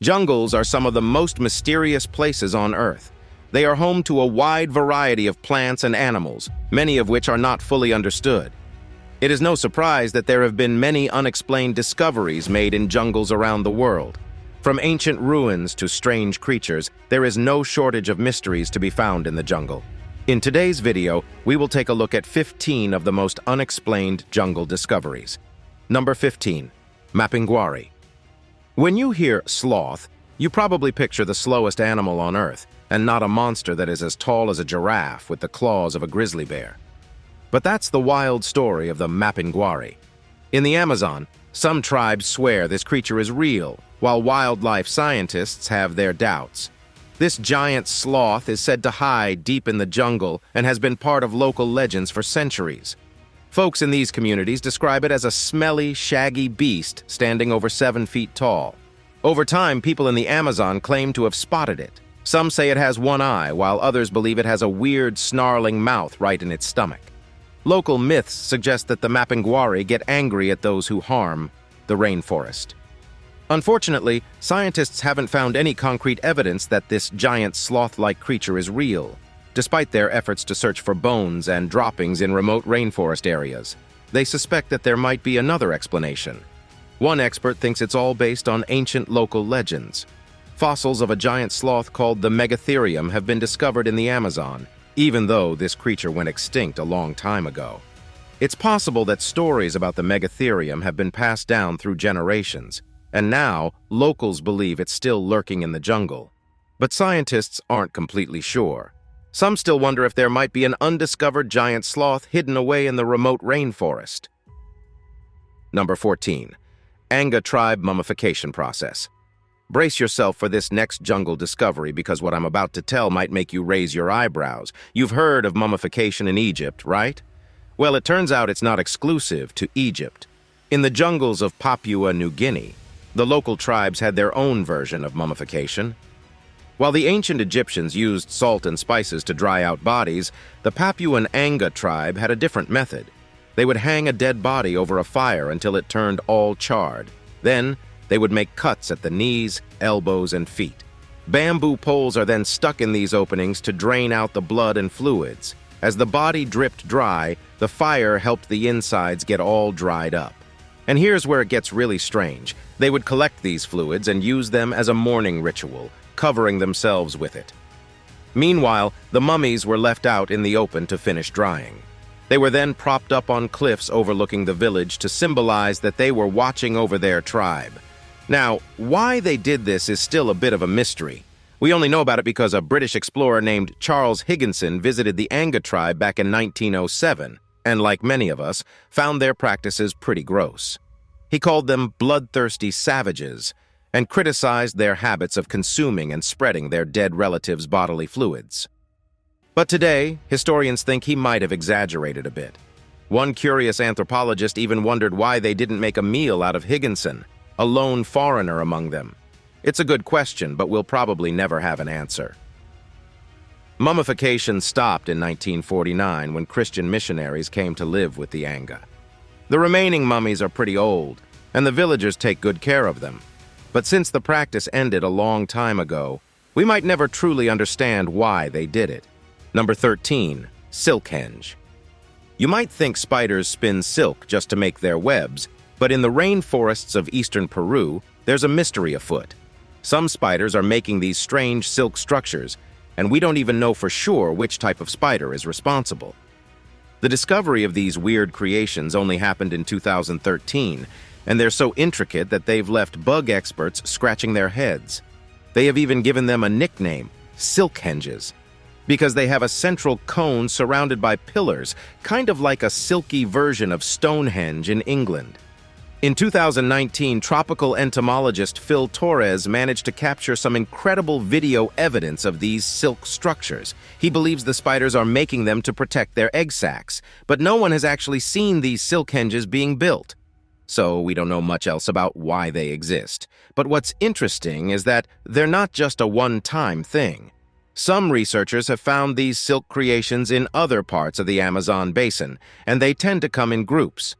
Jungles are some of the most mysterious places on Earth. They are home to a wide variety of plants and animals, many of which are not fully understood. It is no surprise that there have been many unexplained discoveries made in jungles around the world. From ancient ruins to strange creatures, there is no shortage of mysteries to be found in the jungle. In today's video, we will take a look at 15 of the most unexplained jungle discoveries. Number 15. Mapinguari. When you hear sloth, you probably picture the slowest animal on Earth, and not a monster that is as tall as a giraffe with the claws of a grizzly bear. But that's the wild story of the Mapinguari. In the Amazon, some tribes swear this creature is real, while wildlife scientists have their doubts. This giant sloth is said to hide deep in the jungle and has been part of local legends for centuries. Folks in these communities describe it as a smelly, shaggy beast standing over 7 feet tall. Over time, people in the Amazon claim to have spotted it. Some say it has one eye, while others believe it has a weird, snarling mouth right in its stomach. Local myths suggest that the Mapinguari get angry at those who harm the rainforest. Unfortunately, scientists haven't found any concrete evidence that this giant sloth-like creature is real, despite their efforts to search for bones and droppings in remote rainforest areas. They suspect that there might be another explanation. One expert thinks it's all based on ancient local legends. Fossils of a giant sloth called the Megatherium have been discovered in the Amazon, even though this creature went extinct a long time ago. It's possible that stories about the Megatherium have been passed down through generations, and now locals believe it's still lurking in the jungle. But scientists aren't completely sure. Some still wonder if there might be an undiscovered giant sloth hidden away in the remote rainforest. Number 14. Anga tribe mummification process. Brace yourself for this next jungle discovery because what I'm about to tell might make you raise your eyebrows. You've heard of mummification in Egypt, right? Well, it turns out it's not exclusive to Egypt. In the jungles of Papua New Guinea, the local tribes had their own version of mummification. While the ancient Egyptians used salt and spices to dry out bodies, the Papuan Anga tribe had a different method. They would hang a dead body over a fire until it turned all charred. Then, they would make cuts at the knees, elbows, and feet. Bamboo poles are then stuck in these openings to drain out the blood and fluids. As the body dripped dry, the fire helped the insides get all dried up. And here's where it gets really strange. They would collect these fluids and use them as a mourning ritual, covering themselves with it. Meanwhile, the mummies were left out in the open to finish drying. They were then propped up on cliffs overlooking the village to symbolize that they were watching over their tribe. Now, why they did this is still a bit of a mystery. We only know about it because a British explorer named Charles Higginson visited the Anga tribe back in 1907, and like many of us, found their practices pretty gross. He called them bloodthirsty savages, and criticized their habits of consuming and spreading their dead relatives' bodily fluids. But today, historians think he might have exaggerated a bit. One curious anthropologist even wondered why they didn't make a meal out of Higginson, a lone foreigner among them. It's a good question, but we'll probably never have an answer. Mummification stopped in 1949 when Christian missionaries came to live with the Anga. The remaining mummies are pretty old, and the villagers take good care of them. But since the practice ended a long time ago, we might never truly understand why they did it. Number 13. Silkhenge. You might think spiders spin silk just to make their webs, but in the rainforests of eastern Peru, there's a mystery afoot. Some spiders are making these strange silk structures, and we don't even know for sure which type of spider is responsible. The discovery of these weird creations only happened in 2013, and they're so intricate that they've left bug experts scratching their heads. They have even given them a nickname, Silkhenges, because they have a central cone surrounded by pillars, kind of like a silky version of Stonehenge in England. In 2019, tropical entomologist Phil Torres managed to capture some incredible video evidence of these silk structures. He believes the spiders are making them to protect their egg sacs, but no one has actually seen these silkhenges being built. So we don't know much else about why they exist. But what's interesting is that they're not just a one-time thing. Some researchers have found these silk creations in other parts of the Amazon basin, and they tend to come in groups.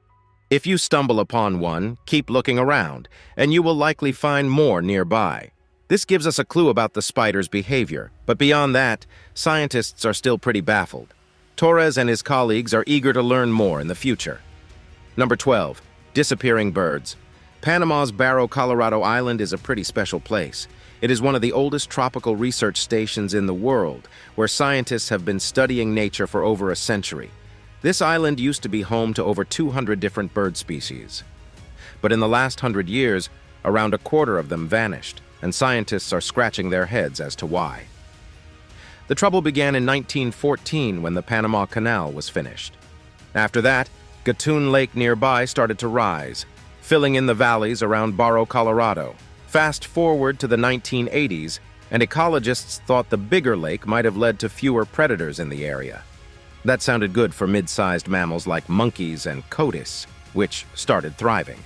If you stumble upon one, keep looking around, and you will likely find more nearby. This gives us a clue about the spider's behavior, but beyond that, scientists are still pretty baffled. Torres and his colleagues are eager to learn more in the future. Number 12. Disappearing birds. Panama's Barro Colorado Island is a pretty special place. It is one of the oldest tropical research stations in the world, where scientists have been studying nature for over a century. This island used to be home to over 200 different bird species. But in the last 100 years, around a quarter of them vanished, and scientists are scratching their heads as to why. The trouble began in 1914 when the Panama Canal was finished. After that, Gatun Lake nearby started to rise, filling in the valleys around Barro Colorado. Fast forward to the 1980s, and ecologists thought the bigger lake might have led to fewer predators in the area. That sounded good for mid-sized mammals like monkeys and cotis, which started thriving.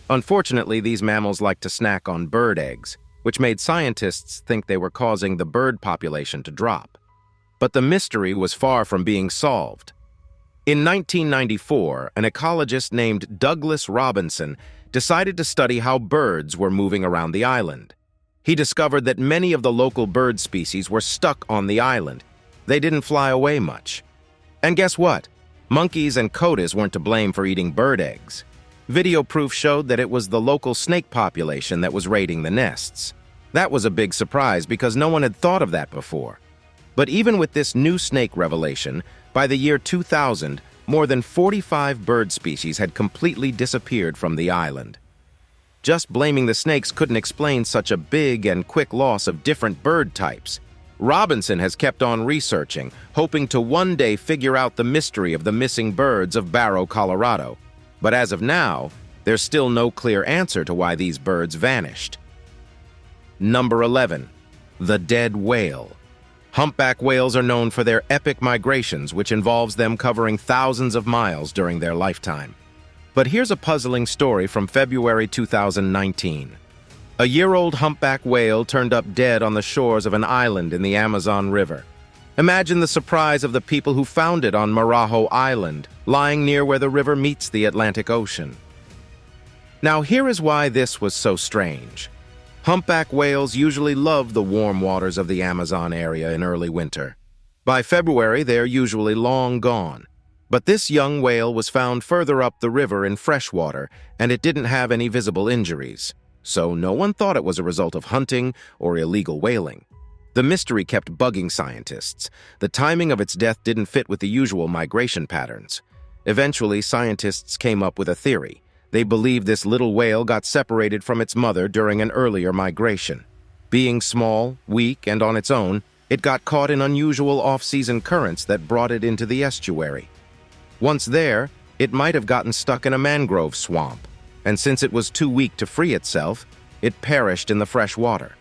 Unfortunately, these mammals like to snack on bird eggs, which made scientists think they were causing the bird population to drop. But the mystery was far from being solved. In 1994, an ecologist named Douglas Robinson decided to study how birds were moving around the island. He discovered that many of the local bird species were stuck on the island. They didn't fly away much. And guess what? Monkeys and cotis weren't to blame for eating bird eggs. Video proof showed that it was the local snake population that was raiding the nests. That was a big surprise because no one had thought of that before. But even with this new snake revelation, by the year 2000, more than 45 bird species had completely disappeared from the island. Just blaming the snakes couldn't explain such a big and quick loss of different bird types. Robinson has kept on researching, hoping to one day figure out the mystery of the missing birds of Barro, Colorado. But as of now, there's still no clear answer to why these birds vanished. Number 11. The dead whale. Humpback whales are known for their epic migrations, which involves them covering thousands of miles during their lifetime. But here's a puzzling story from February 2019. A year-old humpback whale turned up dead on the shores of an island in the Amazon River. Imagine the surprise of the people who found it on Marajo Island, lying near where the river meets the Atlantic Ocean. Now, here is why this was so strange. Humpback whales usually love the warm waters of the Amazon area in early winter. By February, they're usually long gone. But this young whale was found further up the river in freshwater, and it didn't have any visible injuries. So no one thought it was a result of hunting or illegal whaling. The mystery kept bugging scientists. The timing of its death didn't fit with the usual migration patterns. Eventually, scientists came up with a theory. They believed this little whale got separated from its mother during an earlier migration. Being small, weak, and on its own, it got caught in unusual off-season currents that brought it into the estuary. Once there, it might have gotten stuck in a mangrove swamp, and since it was too weak to free itself, it perished in the fresh water.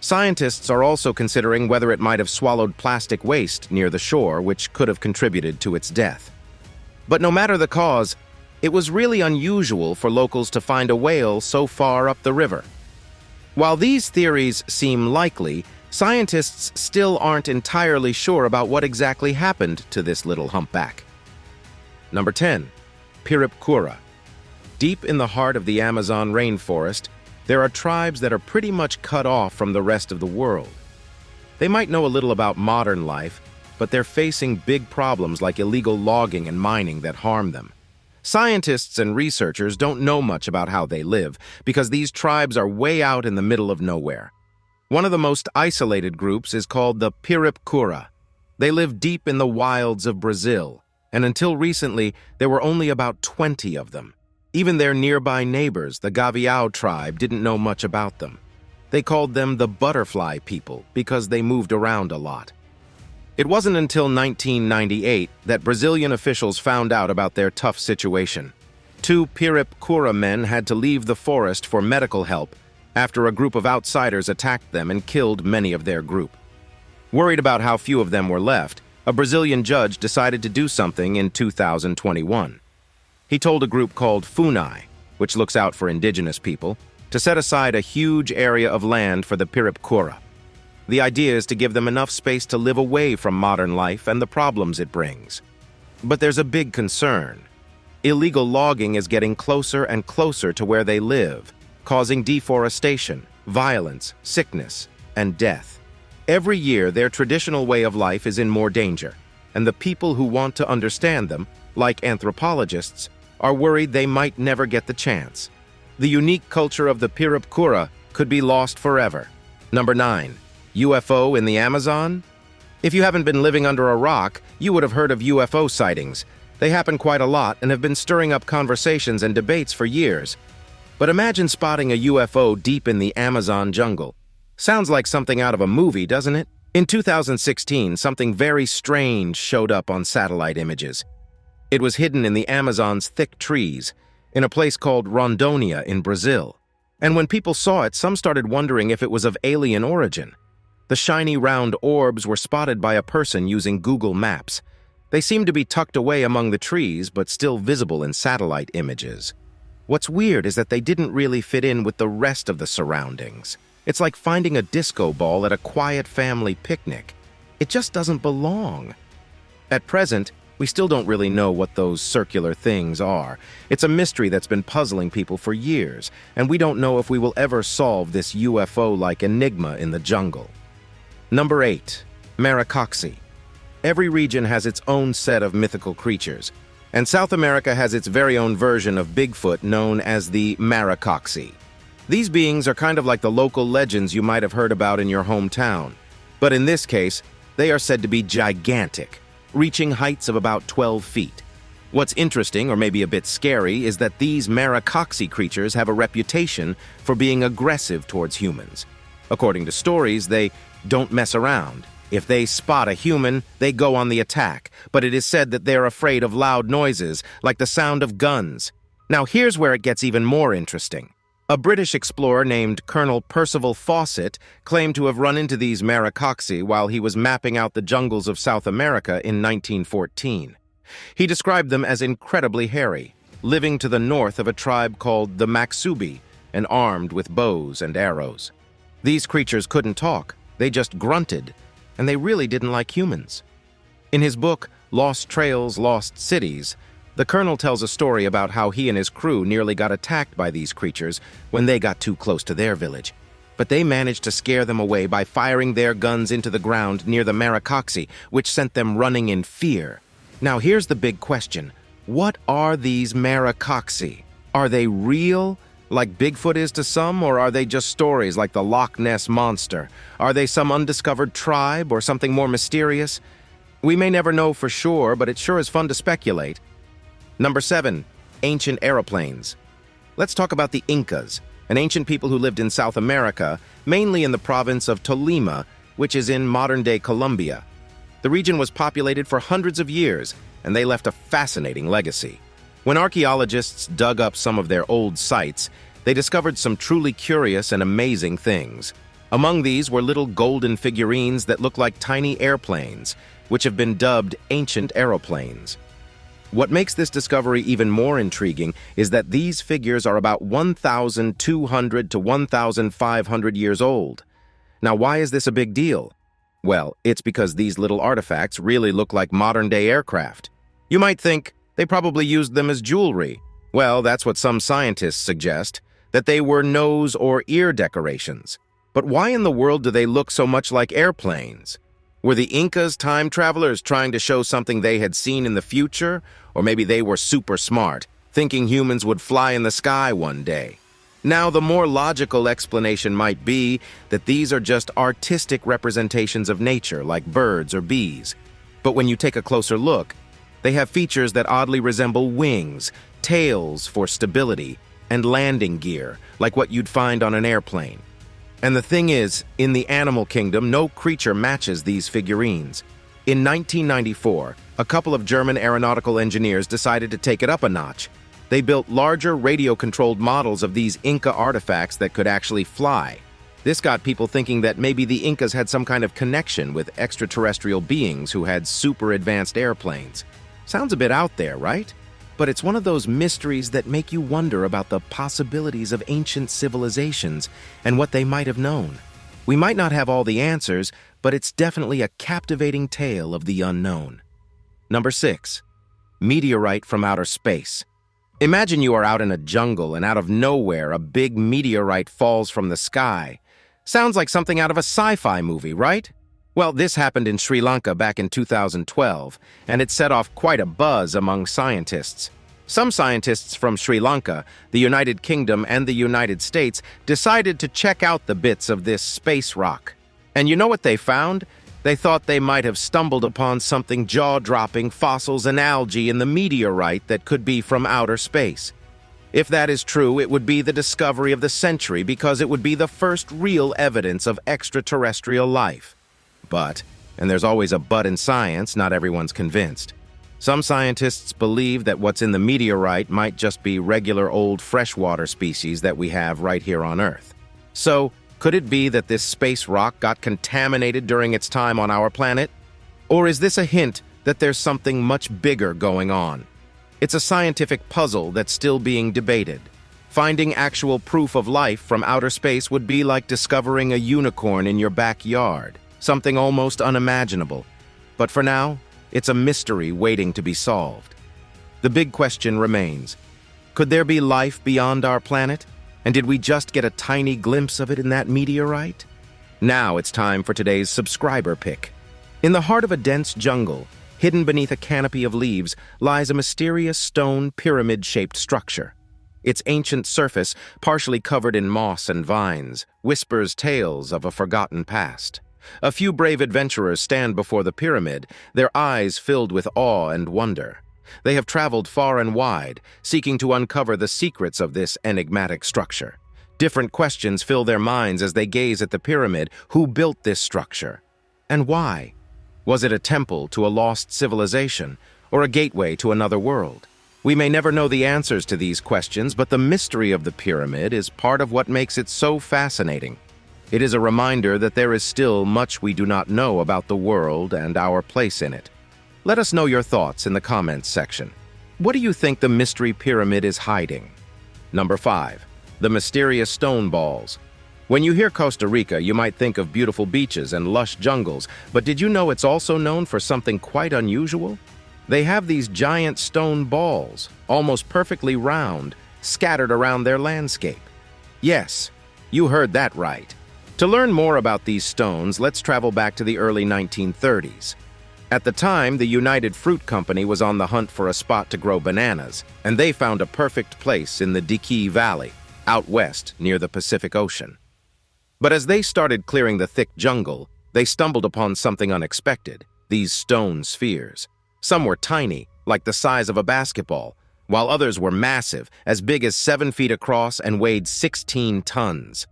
Scientists are also considering whether it might have swallowed plastic waste near the shore, which could have contributed to its death. But no matter the cause, it was really unusual for locals to find a whale so far up the river. While these theories seem likely, scientists still aren't entirely sure about what exactly happened to this little humpback. Number 10. Pupura. Deep in the heart of the Amazon rainforest, there are tribes that are pretty much cut off from the rest of the world. They might know a little about modern life, but they're facing big problems like illegal logging and mining that harm them. Scientists and researchers don't know much about how they live because these tribes are way out in the middle of nowhere. One of the most isolated groups is called the Pupura. They live deep in the wilds of Brazil, and until recently, there were only about 20 of them. Even their nearby neighbors, the Gaviao tribe, didn't know much about them. They called them the butterfly people because they moved around a lot. It wasn't until 1998 that Brazilian officials found out about their tough situation. 2 Pupura men had to leave the forest for medical help after a group of outsiders attacked them and killed many of their group. Worried about how few of them were left, a Brazilian judge decided to do something in 2021. He told a group called FUNAI, which looks out for indigenous people, to set aside a huge area of land for the Pupura. The idea is to give them enough space to live away from modern life and the problems it brings. But there's a big concern. Illegal logging is getting closer and closer to where they live, causing deforestation, violence, sickness, and death. Every year, their traditional way of life is in more danger, and the people who want to understand them, like anthropologists, are worried they might never get the chance. The unique culture of the Pupura could be lost forever. Number 9. UFO in the Amazon? If you haven't been living under a rock, you would have heard of UFO sightings. They happen quite a lot and have been stirring up conversations and debates for years. But imagine spotting a UFO deep in the Amazon jungle. Sounds like something out of a movie, doesn't it? In 2016, something very strange showed up on satellite images. It was hidden in the Amazon's thick trees, in a place called Rondônia in Brazil. And when people saw it, some started wondering if it was of alien origin. The shiny round orbs were spotted by a person using Google Maps. They seemed to be tucked away among the trees, but still visible in satellite images. What's weird is that they didn't really fit in with the rest of the surroundings. It's like finding a disco ball at a quiet family picnic. It just doesn't belong. At present, we still don't really know what those circular things are. It's a mystery that's been puzzling people for years, and we don't know if we will ever solve this UFO-like enigma in the jungle. Number 8. Maroxy. Every region has its own set of mythical creatures, and South America has its very own version of Bigfoot known as the Maroxy. These beings are kind of like the local legends you might have heard about in your hometown, but in this case, they are said to be gigantic, reaching heights of about 12 feet. What's interesting, or maybe a bit scary, is that these Maroxy creatures have a reputation for being aggressive towards humans. According to stories, they don't mess around. If they spot a human, they go on the attack, but it is said that they're afraid of loud noises, like the sound of guns. Now here's where it gets even more interesting. A British explorer named Colonel Percival Fawcett claimed to have run into these Maroxy while he was mapping out the jungles of South America in 1914. He described them as incredibly hairy, living to the north of a tribe called the Maxubi and armed with bows and arrows. These creatures couldn't talk. They just grunted, and they really didn't like humans. In his book, Lost Trails, Lost Cities, the colonel tells a story about how he and his crew nearly got attacked by these creatures when they got too close to their village. But they managed to scare them away by firing their guns into the ground near the Maroxy, which sent them running in fear. Now here's the big question. What are these Maroxy? Are they real, like Bigfoot is to some, or are they just stories like the Loch Ness Monster? Are they some undiscovered tribe or something more mysterious? We may never know for sure, but it sure is fun to speculate. Number 7. Ancient aeroplanes. Let's talk about the Incas, an ancient people who lived in South America, mainly in the province of Tolima, which is in modern-day Colombia. The region was populated for hundreds of years, and they left a fascinating legacy. When archaeologists dug up some of their old sites, they discovered some truly curious and amazing things. Among these were little golden figurines that look like tiny airplanes, which have been dubbed ancient aeroplanes. What makes this discovery even more intriguing is that these figures are about 1,200 to 1,500 years old. Now, why is this a big deal? Well, it's because these little artifacts really look like modern-day aircraft. You might think, they probably used them as jewelry. Well, that's what some scientists suggest, that they were nose or ear decorations. But why in the world do they look so much like airplanes? Were the Incas time travelers trying to show something they had seen in the future? Or maybe they were super smart, thinking humans would fly in the sky one day. Now, the more logical explanation might be that these are just artistic representations of nature, like birds or bees. But when you take a closer look, they have features that oddly resemble wings, tails for stability, and landing gear, like what you'd find on an airplane. And the thing is, in the animal kingdom, no creature matches these figurines. In 1994, a couple of German aeronautical engineers decided to take it up a notch. They built larger radio-controlled models of these Inca artifacts that could actually fly. This got people thinking that maybe the Incas had some kind of connection with extraterrestrial beings who had super advanced airplanes. Sounds a bit out there, right? But it's one of those mysteries that make you wonder about the possibilities of ancient civilizations and what they might have known. We might not have all the answers, but it's definitely a captivating tale of the unknown. Number 6. Meteorite from outer space. Imagine you are out in a jungle and out of nowhere a big meteorite falls from the sky. Sounds like something out of a sci-fi movie, right? Well, this happened in Sri Lanka back in 2012, and it set off quite a buzz among scientists. Some scientists from Sri Lanka, the United Kingdom, and the United States decided to check out the bits of this space rock. And you know what they found? They thought they might have stumbled upon something jaw-dropping, fossils and algae in the meteorite that could be from outer space. If that is true, it would be the discovery of the century because it would be the first real evidence of extraterrestrial life. But, and there's always a but in science, not everyone's convinced. Some scientists believe that what's in the meteorite might just be regular old freshwater species that we have right here on Earth. So, could it be that this space rock got contaminated during its time on our planet? Or is this a hint that there's something much bigger going on? It's a scientific puzzle that's still being debated. Finding actual proof of life from outer space would be like discovering a unicorn in your backyard, something almost unimaginable. But for now, it's a mystery waiting to be solved. The big question remains, could there be life beyond our planet? And did we just get a tiny glimpse of it in that meteorite? Now it's time for today's subscriber pick. In the heart of a dense jungle, hidden beneath a canopy of leaves, lies a mysterious stone pyramid-shaped structure. Its ancient surface, partially covered in moss and vines, whispers tales of a forgotten past. A few brave adventurers stand before the pyramid, their eyes filled with awe and wonder. They have traveled far and wide, seeking to uncover the secrets of this enigmatic structure. Different questions fill their minds as they gaze at the pyramid. Who built this structure? And why? Was it a temple to a lost civilization, or a gateway to another world? We may never know the answers to these questions, but the mystery of the pyramid is part of what makes it so fascinating. It is a reminder that there is still much we do not know about the world and our place in it. Let us know your thoughts in the comments section. What do you think the mystery pyramid is hiding? Number 5. The mysterious stone balls. When you hear Costa Rica, you might think of beautiful beaches and lush jungles, but did you know it's also known for something quite unusual? They have these giant stone balls, almost perfectly round, scattered around their landscape. Yes, you heard that right. To learn more about these stones, let's travel back to the early 1930s. At the time, the United Fruit Company was on the hunt for a spot to grow bananas, and they found a perfect place in the Diki Valley, out west near the Pacific Ocean. But as they started clearing the thick jungle, they stumbled upon something unexpected, these stone spheres. Some were tiny, like the size of a basketball, while others were massive, as big as 7 feet across and weighed 16 tons.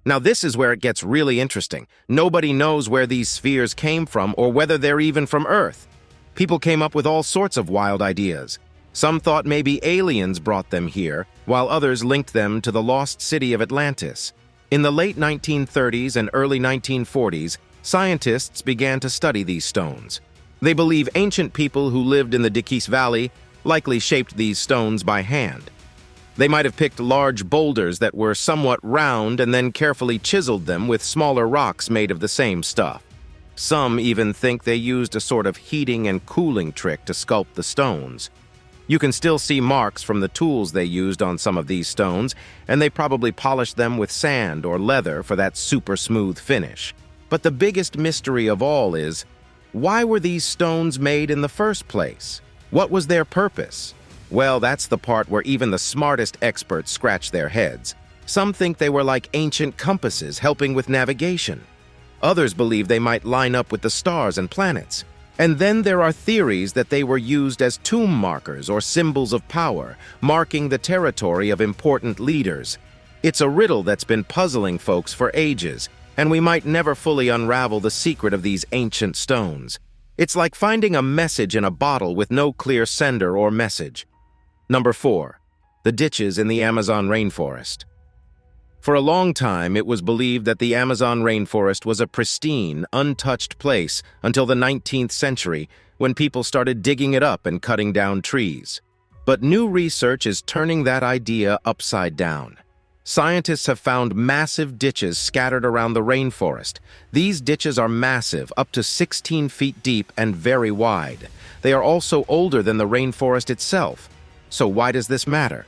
Now this is where it gets really interesting. Nobody knows where these spheres came from or whether they're even from Earth. People came up with all sorts of wild ideas. Some thought maybe aliens brought them here, while others linked them to the lost city of Atlantis. In the late 1930s and early 1940s, scientists began to study these stones. They believe ancient people who lived in the Dikis Valley likely shaped these stones by hand. They might have picked large boulders that were somewhat round and then carefully chiseled them with smaller rocks made of the same stuff. Some even think they used a sort of heating and cooling trick to sculpt the stones. You can still see marks from the tools they used on some of these stones, and they probably polished them with sand or leather for that super smooth finish. But the biggest mystery of all is, why were these stones made in the first place? What was their purpose? Well, that's the part where even the smartest experts scratch their heads. Some think they were like ancient compasses helping with navigation. Others believe they might line up with the stars and planets. And then there are theories that they were used as tomb markers or symbols of power, marking the territory of important leaders. It's a riddle that's been puzzling folks for ages, and we might never fully unravel the secret of these ancient stones. It's like finding a message in a bottle with no clear sender or message. Number 4. The ditches in the Amazon rainforest. For a long time, it was believed that the Amazon rainforest was a pristine, untouched place until the 19th century, when people started digging it up and cutting down trees. But new research is turning that idea upside down. Scientists have found massive ditches scattered around the rainforest. These ditches are massive, up to 16 feet deep and very wide. They are also older than the rainforest itself. So why does this matter?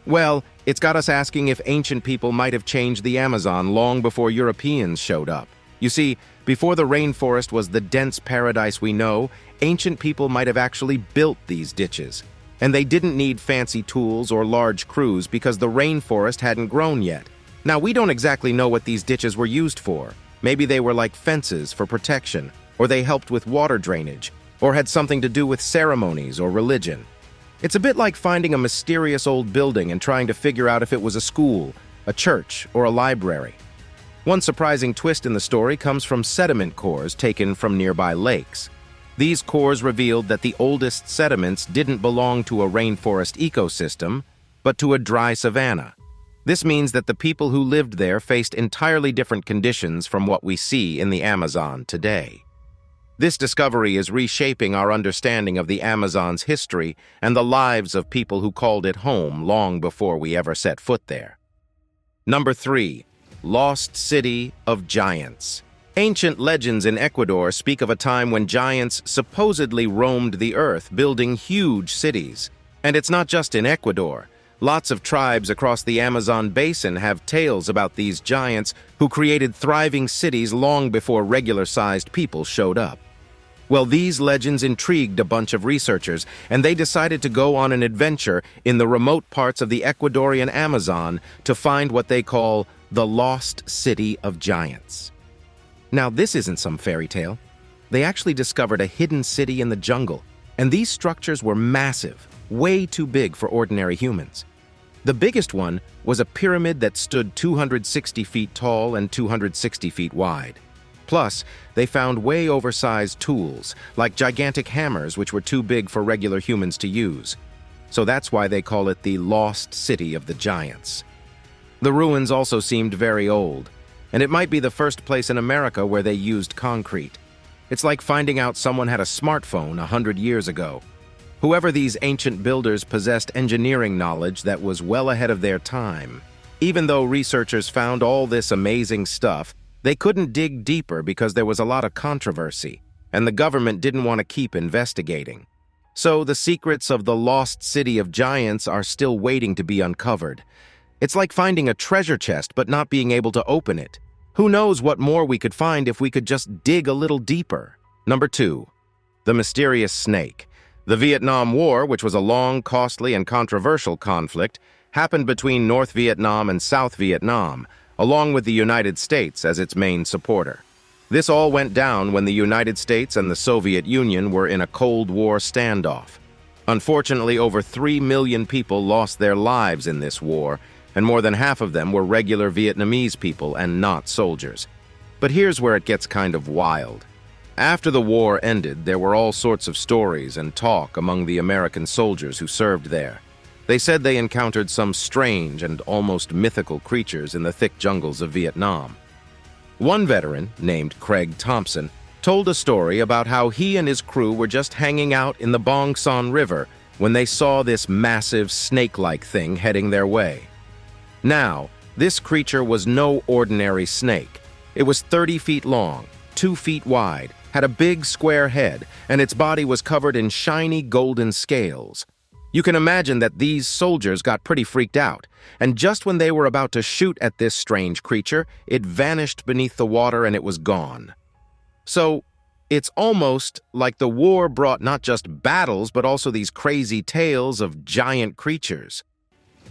Well, it's got us asking if ancient people might have changed the Amazon long before Europeans showed up. You see, before the rainforest was the dense paradise we know, ancient people might have actually built these ditches. And they didn't need fancy tools or large crews because the rainforest hadn't grown yet. Now, we don't exactly know what these ditches were used for. Maybe they were like fences for protection, or they helped with water drainage, or had something to do with ceremonies or religion. It's a bit like finding a mysterious old building and trying to figure out if it was a school, a church, or a library. One surprising twist in the story comes from sediment cores taken from nearby lakes. These cores revealed that the oldest sediments didn't belong to a rainforest ecosystem, but to a dry savanna. This means that the people who lived there faced entirely different conditions from what we see in the Amazon today. This discovery is reshaping our understanding of the Amazon's history and the lives of people who called it home long before we ever set foot there. Number 3. Lost City of Giants. Ancient legends in Ecuador speak of a time when giants supposedly roamed the earth, building huge cities. And it's not just in Ecuador. Lots of tribes across the Amazon basin have tales about these giants who created thriving cities long before regular-sized people showed up. Well, these legends intrigued a bunch of researchers, and they decided to go on an adventure in the remote parts of the Ecuadorian Amazon to find what they call the Lost City of Giants. Now, this isn't some fairy tale. They actually discovered a hidden city in the jungle, and these structures were massive, way too big for ordinary humans. The biggest one was a pyramid that stood 260 feet tall and 260 feet wide. Plus, they found way oversized tools, like gigantic hammers which were too big for regular humans to use. So that's why they call it the Lost City of the Giants. The ruins also seemed very old, and it might be the first place in America where they used concrete. It's like finding out someone had a smartphone 100 years ago. Whoever these ancient builders possessed engineering knowledge that was well ahead of their time. Even though researchers found all this amazing stuff, they couldn't dig deeper because there was a lot of controversy, and the government didn't want to keep investigating. So the secrets of the Lost City of Giants are still waiting to be uncovered. It's like finding a treasure chest but not being able to open it. Who knows what more we could find if we could just dig a little deeper. Number 2. The Mysterious Snake. The Vietnam War, which was a long, costly, and controversial conflict, happened between North Vietnam and South Vietnam, along with the United States as its main supporter. This all went down when the United States and the Soviet Union were in a Cold War standoff. Unfortunately, over 3 million people lost their lives in this war, and more than half of them were regular Vietnamese people and not soldiers. But here's where it gets kind of wild. After the war ended, there were all sorts of stories and talk among the American soldiers who served there. They said they encountered some strange and almost mythical creatures in the thick jungles of Vietnam. One veteran, named Craig Thompson, told a story about how he and his crew were just hanging out in the Bong Son River when they saw this massive snake-like thing heading their way. Now, this creature was no ordinary snake. It was 30 feet long, 2 feet wide, had a big square head, and its body was covered in shiny golden scales. You can imagine that these soldiers got pretty freaked out, and just when they were about to shoot at this strange creature, it vanished beneath the water and it was gone. So, it's almost like the war brought not just battles, but also these crazy tales of giant creatures.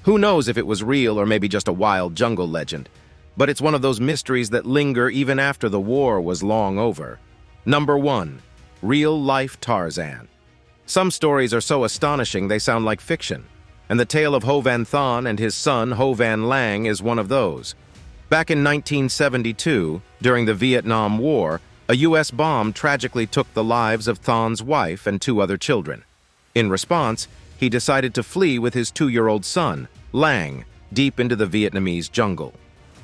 Who knows if it was real or maybe just a wild jungle legend, but it's one of those mysteries that linger even after the war was long over. Number 1. Real-life Tarzan. Some stories are so astonishing they sound like fiction, and the tale of Ho Van Thon and his son Ho Van Lang is one of those. Back in 1972, during the Vietnam War, a U.S. bomb tragically took the lives of Thon's wife and 2 other children. In response, he decided to flee with his 2-year-old son, Lang, deep into the Vietnamese jungle.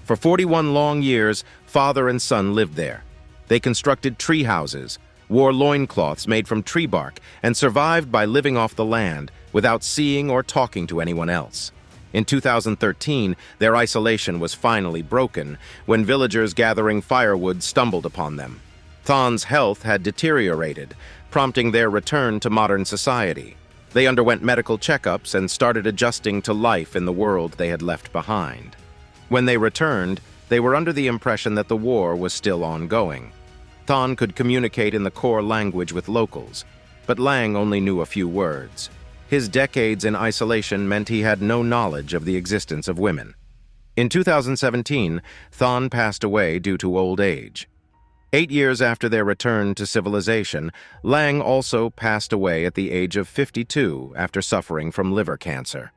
For 41 long years, father and son lived there. They constructed tree houses, wore loincloths made from tree bark, and survived by living off the land without seeing or talking to anyone else. In 2013, their isolation was finally broken when villagers gathering firewood stumbled upon them. Thon's health had deteriorated, prompting their return to modern society. They underwent medical checkups and started adjusting to life in the world they had left behind. When they returned, they were under the impression that the war was still ongoing. Thon could communicate in the core language with locals, but Lang only knew a few words. His decades in isolation meant he had no knowledge of the existence of women. In 2017, Thon passed away due to old age. 8 years after their return to civilization, Lang also passed away at the age of 52 after suffering from liver cancer.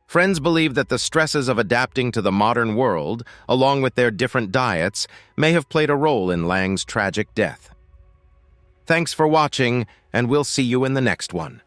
Friends believe that the stresses of adapting to the modern world, along with their different diets, may have played a role in Lang's tragic death. Thanks for watching, and we'll see you in the next one.